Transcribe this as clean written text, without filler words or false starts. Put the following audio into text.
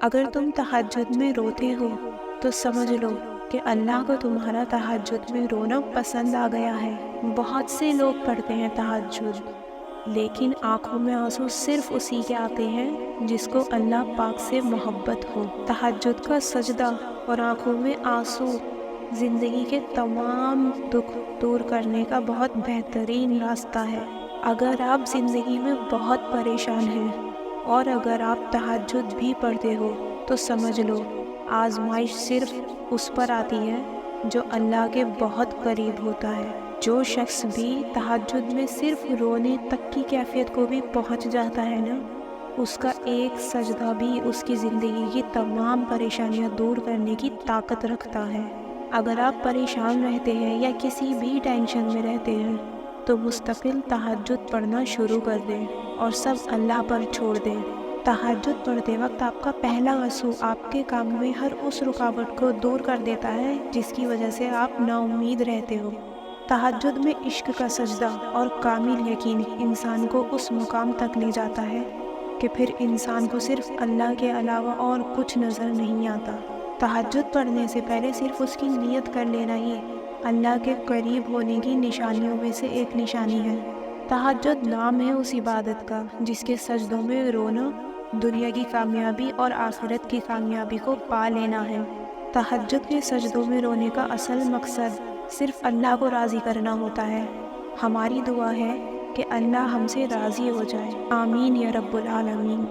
اگر تم تہجد میں روتے ہو تو سمجھ لو کہ اللہ کو تمہارا تہجد میں رونا پسند آ گیا ہے۔ بہت سے لوگ پڑھتے ہیں تہجد، لیکن آنکھوں میں آنسو صرف اسی کے آتے ہیں جس کو اللہ پاک سے محبت ہو۔ تہجد کا سجدہ اور آنکھوں میں آنسو زندگی کے تمام دکھ دور کرنے کا بہت بہترین راستہ ہے۔ اگر آپ زندگی میں بہت پریشان ہیں اور اگر آپ تہجد بھی پڑھتے ہو تو سمجھ لو آزمائش صرف اس پر آتی ہے جو اللہ کے بہت قریب ہوتا ہے۔ جو شخص بھی تہجد میں صرف رونے تک کی کیفیت کو بھی پہنچ جاتا ہے نا، اس کا ایک سجدہ بھی اس کی زندگی کی تمام پریشانیاں دور کرنے کی طاقت رکھتا ہے۔ اگر آپ پریشان رہتے ہیں یا کسی بھی ٹینشن میں رہتے ہیں تو مستقل تہجد پڑھنا شروع کر دیں اور سب اللہ پر چھوڑ دیں۔ تہجد پڑھتے وقت آپ کا پہلا آنسو آپ کے کام میں ہر اس رکاوٹ کو دور کر دیتا ہے جس کی وجہ سے آپ نا امید رہتے ہو۔ تہجد میں عشق کا سجدہ اور کامل یقین انسان کو اس مقام تک لے جاتا ہے کہ پھر انسان کو صرف اللہ کے علاوہ اور کچھ نظر نہیں آتا۔ تہجد پڑھنے سے پہلے صرف اس کی نیت کر لینا ہی اللہ کے قریب ہونے کی نشانیوں میں سے ایک نشانی ہے۔ تہجد نام ہے اس عبادت کا جس کے سجدوں میں رونا دنیا کی کامیابی اور آخرت کی کامیابی کو پا لینا ہے۔ تہجد کے سجدوں میں رونے کا اصل مقصد صرف اللہ کو راضی کرنا ہوتا ہے۔ ہماری دعا ہے کہ اللہ ہم سے راضی ہو جائے۔ آمین یا رب العالمین۔